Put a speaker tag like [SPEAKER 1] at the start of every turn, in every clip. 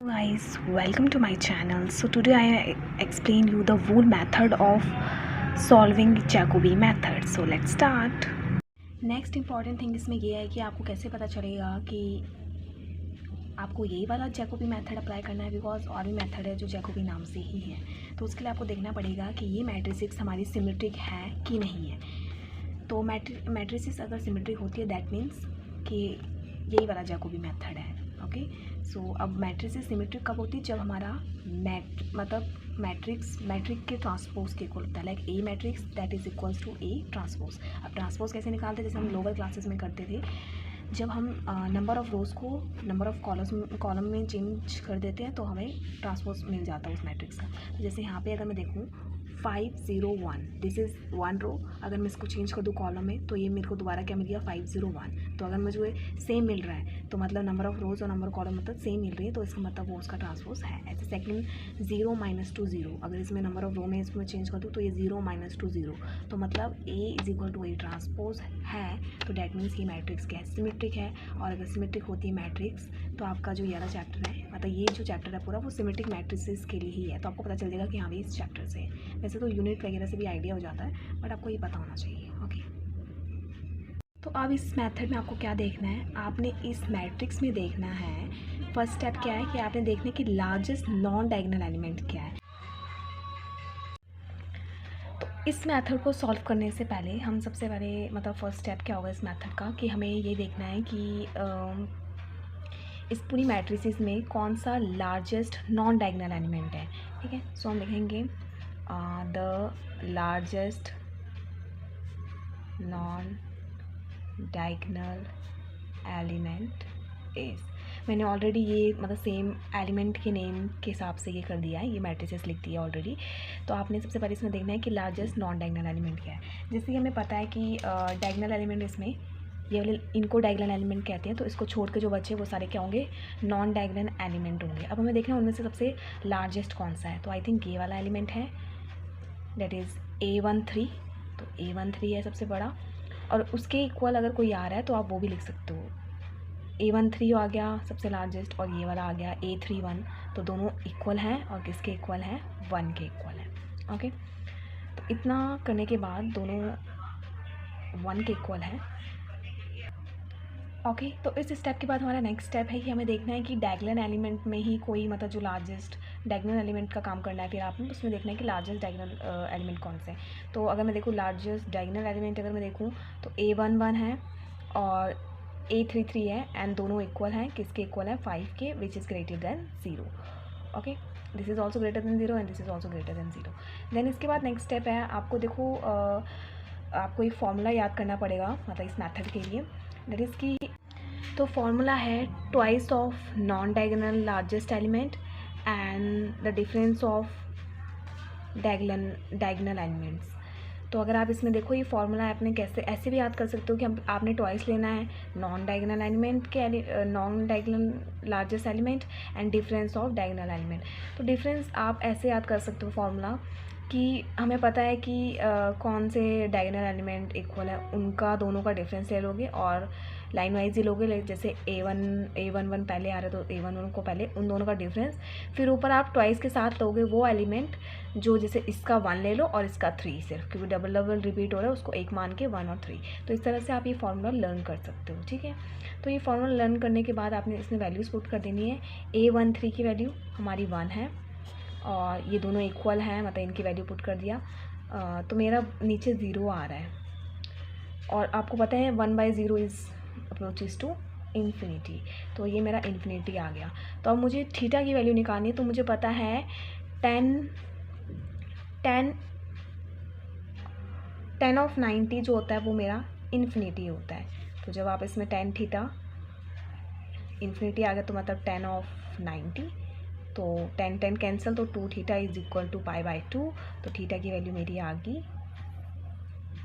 [SPEAKER 1] Guys, welcome to my channel. So today I explain you the whole method of solving Jacobi method. So let's start. Next important thing इसमें ये है कि आपको कैसे पता चलेगा कि आपको यही वाला जैकोबी मेथड अप्लाई करना है, बिकॉज और भी मेथड है जो जैकोबी नाम से ही है। तो उसके लिए आपको देखना पड़ेगा कि ये मैट्रिसेस हमारी सिमेट्रिक है कि नहीं है। तो मैट्रिसेस अगर सिमेट्रिक होती है दैट मीन्स कि यही वाला जैकोबी मेथड है। ओके, सो अब मैट्रिसेस सिमेट्रिक कब होती है? जब हमारा मैट्रिक के ट्रांसपोज के इक्वल होता है, like A matrix that is equals to A transpose. अब ट्रांसपोज कैसे निकालते हैं? जैसे हम लोअर क्लासेस में करते थे, जब हम नंबर ऑफ़ रोज़ को नंबर ऑफ़ कॉलम में चेंज कर देते हैं तो हमें ट्रांसपोज मिल जाता है उस मैट्रिक्स का। तो जैसे यहाँ पे अगर मैं देखूँ 501, दिस इज़ वन रो, अगर मैं इसको चेंज कर दूँ कॉलम में तो ये मेरे को दोबारा क्या मिल गया 501। तो अगर मुझे सेम मिल रहा है तो मतलब नंबर ऑफ़ रोज़ और नंबर ऑफ कॉलम मतलब सेम मिल रही है, तो इसका मतलब वो उसका ट्रांसपोज है। ऐसे सेकंड 0 -2 0, अगर इसमें नंबर ऑफ़ रो में इसमें चेंज कर दूँ तो ये 0 -2 0, तो मतलब A is equal to A transpose है। तो डैट मीन्स ये मैट्रिक्स क्या है? सिमेट्रिक है। और अगर सिमेट्रिक होती है मैट्रिक्स तो आपका जो ये वाला चैप्टर है, मतलब ये जो चैप्टर है पूरा वो सिमेट्रिक मैट्रिसेस के लिए ही है। तो आपको पता चल जाएगा कि हाँ भाई इस चैप्टर से है। वैसे तो यूनिट वगैरह से भी आइडिया हो जाता है, बट आपको ये पता होना चाहिए। ओके, तो अब इस मेथड में आपको क्या देखना है? आपने इस मैट्रिक्स में देखना है, फर्स्ट स्टेप क्या है कि आपने देखना है कि लार्जेस्ट नॉन डायगोनल एलिमेंट क्या है। तो इस मेथड को सॉल्व करने से पहले हम सबसे पहले मतलब फर्स्ट स्टेप क्या होगा इस मेथड का कि हमें ये देखना है कि इस पूरी मैट्रिसेस में कौन सा लार्जेस्ट नॉन डायगोनल एलिमेंट है। ठीक है, सो हम लिखेंगे the largest non diagonal element is, मैंने ऑलरेडी ये मतलब सेम एलिमेंट के नेम के हिसाब से ये कर दिया है, ये मैट्रिसेस लिख दी है ऑलरेडी। तो आपने सबसे पहले इसमें देखना है कि लार्जेस्ट नॉन डायगोनल एलिमेंट क्या है। जैसे कि हमें पता है कि डायगोनल एलिमेंट इसमें ये वाले इनको डायगोनल एलिमेंट कहते हैं, तो इसको छोड़ के जो बचे वो सारे क्या होंगे? नॉन डायगोनल एलिमेंट होंगे। अब हमें देखना है उनमें से सबसे लार्जेस्ट कौन सा है। तो आई थिंक ये वाला एलिमेंट है, दैट इज़ A13। तो A13 है सबसे बड़ा, और उसके इक्वल अगर कोई आ रहा है तो आप वो भी लिख सकते हो। A13 आ गया सबसे लार्जेस्ट, और ये वाला आ गया A31। तो दोनों इक्वल हैं, और किसके इक्वल हैं? 1 के इक्वल हैं। ओके, तो इतना करने के बाद दोनों 1 के इक्वल हैं। ओके, तो इस स्टेप के बाद हमारा नेक्स्ट स्टेप है कि हमें देखना है कि डायगोनल एलिमेंट में ही कोई मतलब जो लार्जेस्ट डायगोनल एलिमेंट का काम करना है फिर आपने उसमें देखना है कि लार्जेस्ट डायगोनल एलिमेंट कौन से हैं। तो अगर मैं देखूँ लार्जेस्ट डायगोनल एलिमेंट अगर मैं देखूँ तो A11 है और A33 है, एंड दोनों इक्वल हैं। किसके इक्वल है? 5 के, which is greater than 0। Okay, this is also greater than 0 and this is also greater than 0। Then इसके बाद नेक्स्ट स्टेप है, आपको देखो आपको एक फॉर्मूला याद करना पड़ेगा मतलब इस मैथड के लिए, दैट इज़ कि तो फॉर्मूला है twice of non diagonal largest element and the difference of diagonal elements. तो अगर आप इसमें देखो ये फॉर्मूला आपने कैसे ऐसे भी याद कर सकते हो कि आपने ट्वाइस लेना है नॉन डायगोनल एलिमेंट के non diagonal largest element and difference of diagonal element. तो डिफरेंस आप ऐसे याद कर सकते हो फॉर्मूला कि हमें पता है कि कौन से डायगोनल एलिमेंट इक्वल है, उनका दोनों का डिफरेंस ले लोगे और लाइन वाइज ही लोगे। जैसे A11 पहले आ रहा है तो A11 को पहले उन दोनों का डिफरेंस, फिर ऊपर आप ट्वाइस के साथ लोगे वो एलिमेंट जो जैसे इसका 1 ले लो और इसका 3 सिर्फ, क्योंकि डबल डबल रिपीट हो रहा है उसको एक मान के 1 और 3। तो इस तरह से आप ये फार्मूला लर्न कर सकते हो। ठीक है, तो ये फार्मूला लर्न करने के बाद आपने इसमें वैल्यूज़ पुट कर देनी है। A13 की वैल्यू हमारी 1 है और ये दोनों इक्वल हैं, मतलब इनकी वैल्यू पुट कर दिया। तो मेरा नीचे 0 आ रहा है, और आपको पता है 1/0 इज़ अप्रोचेस टू इन्फिनिटी, तो ये मेरा इन्फिनिटी आ गया। तो अब मुझे थीटा की वैल्यू निकालनी है, तो मुझे पता है 10 ऑफ 90 जो होता है वो मेरा इन्फिनिटी होता है। तो जब आप इसमें 10 थीटा इन्फिनिटी आ गया तो मतलब 10 ऑफ 90, तो 10 कैंसिल, तो 2 थीटा इज इक्वल टू π/2। तो थीटा की वैल्यू मेरी आ गई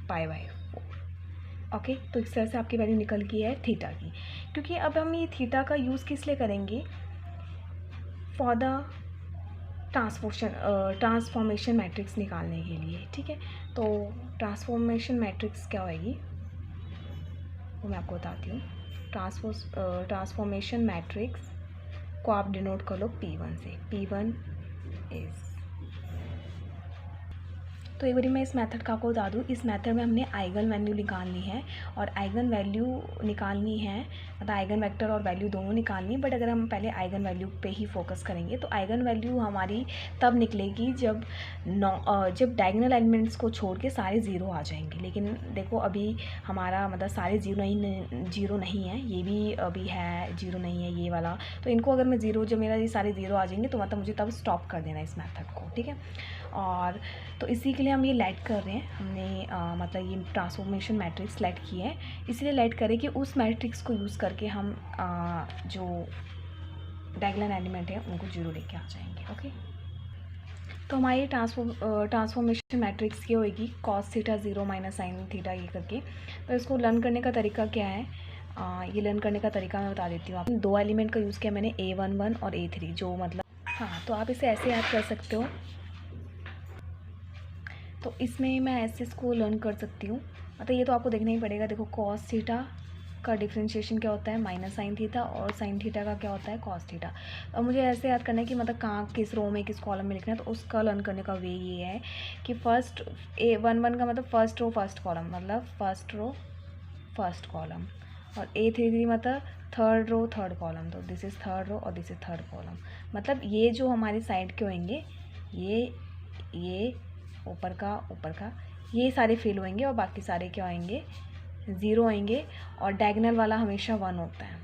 [SPEAKER 1] π/4। ओके, तो इस तरह से आपकी वैल्यू निकल गई है थीटा की। क्योंकि अब हम ये थीटा का यूज़ किस लिए करेंगे? फॉर द ट्रांसफॉर्मेशन मैट्रिक्स निकालने के लिए। ठीक है, तो ट्रांसफॉर्मेशन मैट्रिक्स क्या होएगी वो मैं आपको बताती हूँ। ट्रांसफॉर्मेशन मैट्रिक्स को आप डिनोट कर लो P1 से, P1 इज़। तो एक बारी मैं इस मेथड का आपको बता दूँ, इस मेथड में हमने आइगन वैल्यू निकालनी है और आइगन वैल्यू निकालनी है, मतलब आइगन वेक्टर और वैल्यू दोनों निकालनी है। बट अगर हम पहले आइगन वैल्यू पे ही फोकस करेंगे तो आइगन वैल्यू हमारी तब निकलेगी जब जब डायगोनल एलिमेंट्स को छोड़ के सारे ज़ीरो आ जाएंगे। लेकिन देखो अभी हमारा मतलब सारे ज़ीरो नहीं है, ये भी अभी है ज़ीरो नहीं है ये वाला। तो इनको अगर मैं ज़ीरो, जब मेरा ये सारे ज़ीरो आ जाएंगे तो मतलब मुझे तब स्टॉप कर देना इस मेथड को, ठीक है। और तो इसी के लिए हम ये लेट कर रहे हैं, हमने मतलब ये ट्रांसफॉर्मेशन मैट्रिक्स लेट की है, इसलिए लेट करें कि उस मैट्रिक्स को यूज़ करके हम जो डायगोनल एलिमेंट है उनको जीरो लेके आ जाएंगे। ओके, तो हमारी ट्रांसफॉर्मेशन मैट्रिक्स ये होगी cos theta 0 minus sine theta ये करके। तो इसको लर्न करने का तरीका क्या है, ये लर्न करने का तरीका मैं बता देती हूँ। आप दो एलिमेंट का यूज़ किया मैंने, A11 और A3, जो मतलब हाँ, तो आप इसे ऐसे याद कर सकते हो। तो इसमें मैं ऐसे इसको लर्न कर सकती हूँ, मतलब ये तो आपको देखना ही पड़ेगा। देखो cos थीटा का डिफरेंशिएशन क्या होता है, माइनस साइन थीटा, और साइन थीटा का क्या होता है, cos थीटा। और मुझे ऐसे याद करना है कि मतलब कहाँ किस रो में किस कॉलम में लिखना है। तो उसका लर्न करने का वे ये है कि फर्स्ट A11 का मतलब फर्स्ट रो फर्स्ट कॉलम, मतलब फर्स्ट रो फर्स्ट कॉलम, और A33 मतलब थर्ड रो थर्ड कॉलम। तो दिस इज़ थर्ड रो और दिस इज़ थर्ड कॉलम। मतलब ये जो हमारी साइड के होंगे, ये ऊपर का ये सारे फेल होंगे और बाकी सारे क्या होंगे, ज़ीरो आएंगे। और डायगोनल वाला हमेशा 1 होता है।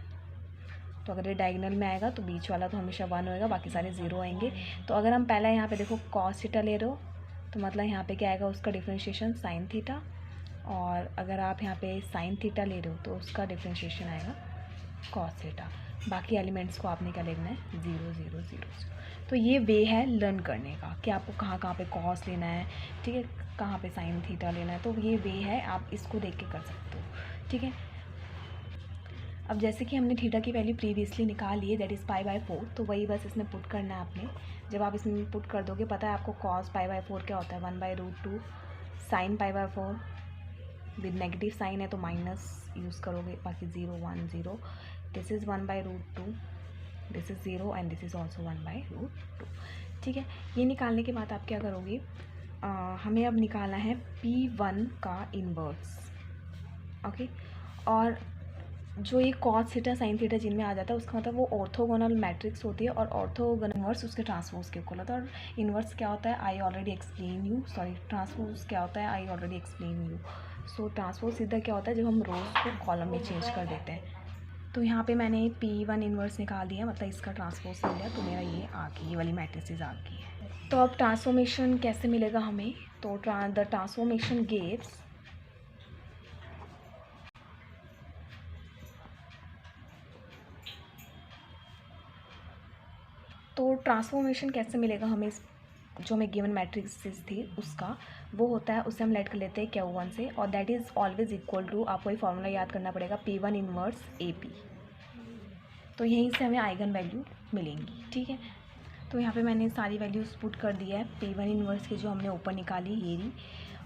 [SPEAKER 1] तो अगर ये डायगोनल में आएगा तो बीच वाला तो हमेशा 1 होएगा, बाकी सारे ज़ीरो आएंगे। तो अगर हम पहला यहाँ पे देखो cos थीटा ले रहे हो तो मतलब यहाँ पे क्या आएगा, उसका डिफरेंशिएशन साइन थीटा। और अगर आप यहाँ पे साइन थीटा ले रहे हो तो उसका डिफरेंशिएशन आएगा cos थीटा। बाकी एलिमेंट्स को आपने क्या लेना है, 0 0 0 0। तो ये वे है लर्न करने का कि आपको कहाँ कहाँ पे cos लेना है, ठीक है, कहाँ पे साइन थीटा लेना है। तो ये वे है, आप इसको देख के कर सकते हो, ठीक है। अब जैसे कि हमने थीटा की वैल्यू प्रीवियसली निकाल ली है, दैट इज़ π/4, तो वही बस इसमें पुट करना है आपने। जब आप इसमें पुट कर दोगे, पता है आपको cos π/4 क्या होता है, 1/√2 साइन π/4। विद नेगेटिव साइन है तो माइनस यूज़ करोगे, बाकी 0 1 0। This is 1/√2, this is 0 and this is also 1/√2, ठीक है। ये निकालने के बाद आप क्या करोगे, हमें अब निकालना है P1 का इन्वर्स, ओके। और जो ये cos थीटा साइन थीटा जिनमें आ जाता है उसका मतलब वो ऑर्थोगोनल मैट्रिक्स होती है, और ऑर्थोगोनल इन्वर्स उसके ट्रांसपोज के इक्वल होता है। और इन्वर्स क्या होता है, I already explain you, sorry transpose क्या होता है, I already explain you. So transpose सीधा क्या होता है, जब हम रोज को कॉलम में चेंज कर देते हैं। तो यहाँ पे मैंने P1 इन्वर्स निकाल दिया, मतलब इसका ट्रांसपोज मिल गया, तो मेरा ये आ गई, ये वाली मैट्रिसेस आ गई है। तो अब ट्रांसफॉर्मेशन कैसे मिलेगा हमें, तो द ट्रांसफॉर्मेशन गिव्स तो ट्रांसफॉर्मेशन कैसे मिलेगा हमें, जो हमें गिवन मैट्रिक्सेस थी उसका, वो होता है, उससे हम लेट कर लेते हैं Q1 से, और that is always equal to, आपको ये फॉर्मूला याद करना पड़ेगा, P1 इन्वर्स AP। तो यहीं से हमें आइगन वैल्यू मिलेंगी, ठीक है। तो यहाँ पे मैंने सारी वैल्यूज पुट कर दिया है P1 इन्वर्स की, जो हमने ऊपर निकाली ये रही,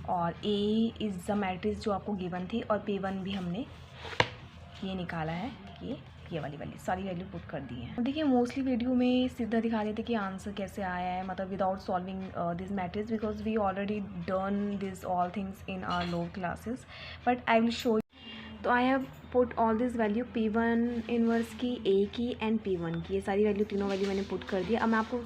[SPEAKER 1] और A इज़ द मैट्रिक्स जो आपको गिवन थी, और P1 भी हमने ये निकाला है, ये वाली सारी वैल्यू पुट कर दी है। देखिए मोस्टली वीडियो में सीधा दिखा देते कि आंसर कैसे आया है, मतलब without solving this matrix, because we already done this all things in our lower classes, but I will show. तो I have put all this value P1 inverse की, A की एंड P1 की, ये सारी वैल्यू तीनों value मैंने put कर दिया। अब मैं आपको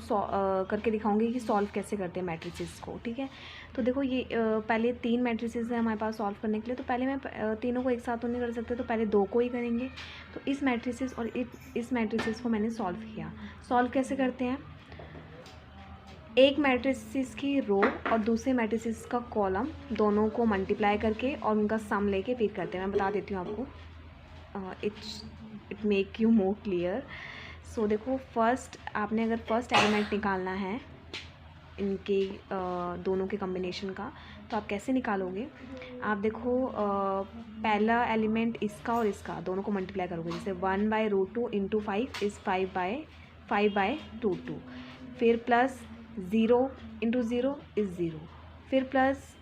[SPEAKER 1] करके दिखाऊंगी कि सॉल्व कैसे करते हैं मैट्रिसेस को, ठीक है। तो देखो ये पहले 3 मैट्रिसेस है हमारे पास सॉल्व करने के लिए, तो पहले मैं तीनों को एक साथ तो नहीं कर सकते, तो पहले 2 को ही करेंगे। तो इस मैट्रिसेस और इस मैट्रिसेस को मैंने सॉल्व किया। सॉल्व कैसे करते हैं, एक मैट्रिसेस की रो और दूसरे मैट्रिसेस का कॉलम दोनों को मल्टीप्लाई करके और उनका सम लेके फिर करते हैं। मैं बता देती हूँ आपको, it make you more clear. So देखो फर्स्ट, आपने अगर फर्स्ट एलिमेंट निकालना है इनके दोनों के कॉम्बिनेशन का, तो आप कैसे निकालोगे, आप देखो पहला एलिमेंट इसका और इसका दोनों को मल्टीप्लाई करोगे, जैसे 1/√2 इंटू 5 इज़ 5/√2, फिर प्लस 0 इंटू 0 इज़ 0, फिर प्लस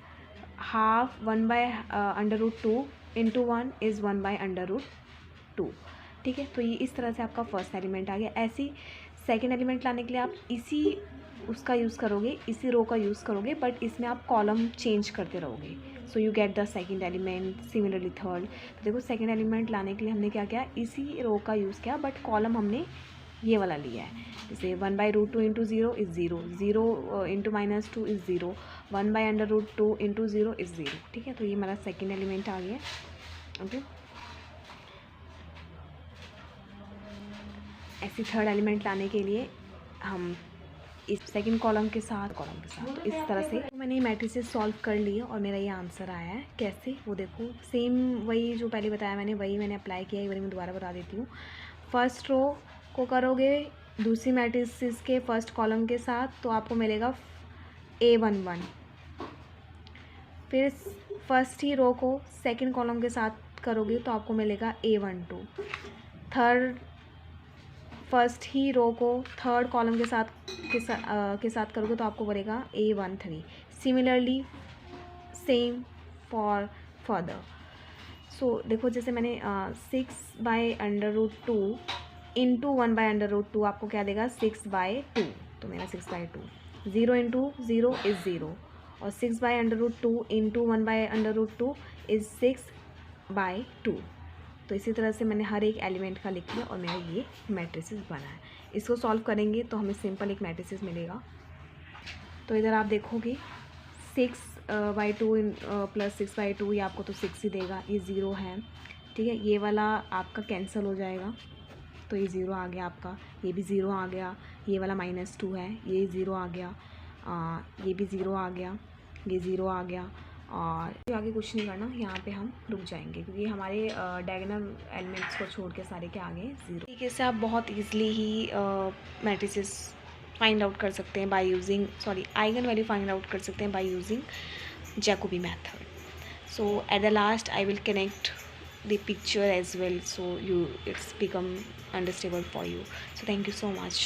[SPEAKER 1] हाफ 1/√2 इंटू 1 इज़ 1/√2, ठीक है। तो ये इस तरह से आपका फर्स्ट एलिमेंट आ गया। ऐसे ही सेकेंड एलिमेंट लाने के लिए आप इसी उसका यूज़ करोगे, इसी रो का यूज़ करोगे, बट इसमें आप कॉलम चेंज करते रहोगे। So you get the second element, similarly third. तो देखो सेकेंड एलिमेंट लाने के लिए हमने क्या किया, इसी रो का यूज़ किया, बट कॉलम हमने ये वाला लिया है। जैसे 1/√2 into 0 is 0, 0 into -2 is 0, 1/√2 into 0 is 0। ठीक है, तो ये हमारा सेकेंड एलिमेंट आ गया। ओके, ऐसे थर्ड एलिमेंट लाने के लिए हम इस सेकंड कॉलम के साथ इस तरह से मैंने ये मैट्रिसेस सॉल्व कर लिए और मेरा ये आंसर आया है। कैसे, वो देखो, सेम वही जो पहले बताया मैंने, वही मैंने अप्लाई किया है, वही मैं दोबारा बता देती हूँ। फर्स्ट रो को करोगे दूसरी मैट्रिसेस के फर्स्ट कॉलम के साथ, तो आपको मिलेगा A11। फिर फर्स्ट ही रो को सेकंड कॉलम के साथ करोगे तो आपको मिलेगा A12। थर्ड फर्स्ट ही रो को थर्ड कॉलम के साथ करोगे तो आपको बनेगा A13। Similarly same for further. So देखो, जैसे मैंने 6/√2 इंटू 1/√2 आपको क्या देगा, 6/2। तो मेरा 6/2, 0 इंटू 0 इज़ 0, और 6/√2 इंटू 1/√2 इज़ 6/2। तो इसी तरह से मैंने हर एक एलिमेंट का लिख लिया और मेरा ये मैट्रिसेस बना है। इसको सॉल्व करेंगे तो हमें सिंपल एक मैट्रिसेस मिलेगा। तो इधर आप देखोगे 6/2 प्लस 6/2, ये आपको तो 6 ही देगा, ये 0 है। ठीक है, ये वाला आपका कैंसिल हो जाएगा, तो ये 0 आ गया आपका, ये भी 0 आ गया, ये वाला -2 है, ये 0 आ गया, ये भी 0 आ गया, ये 0 आ गया, और आगे कुछ नहीं करना, यहाँ पे हम रुक जाएंगे क्योंकि हमारे डायगोनल एलिमेंट्स को छोड़ के सारे के आगे 0। तरीके से आप बहुत ईजिली ही मैट्रिसेस फाइंड आउट कर सकते हैं by using eigen value find out कर सकते हैं by using Jacobi method. So at the last I will connect the picture as well, so it's become understandable for you. So thank you so much.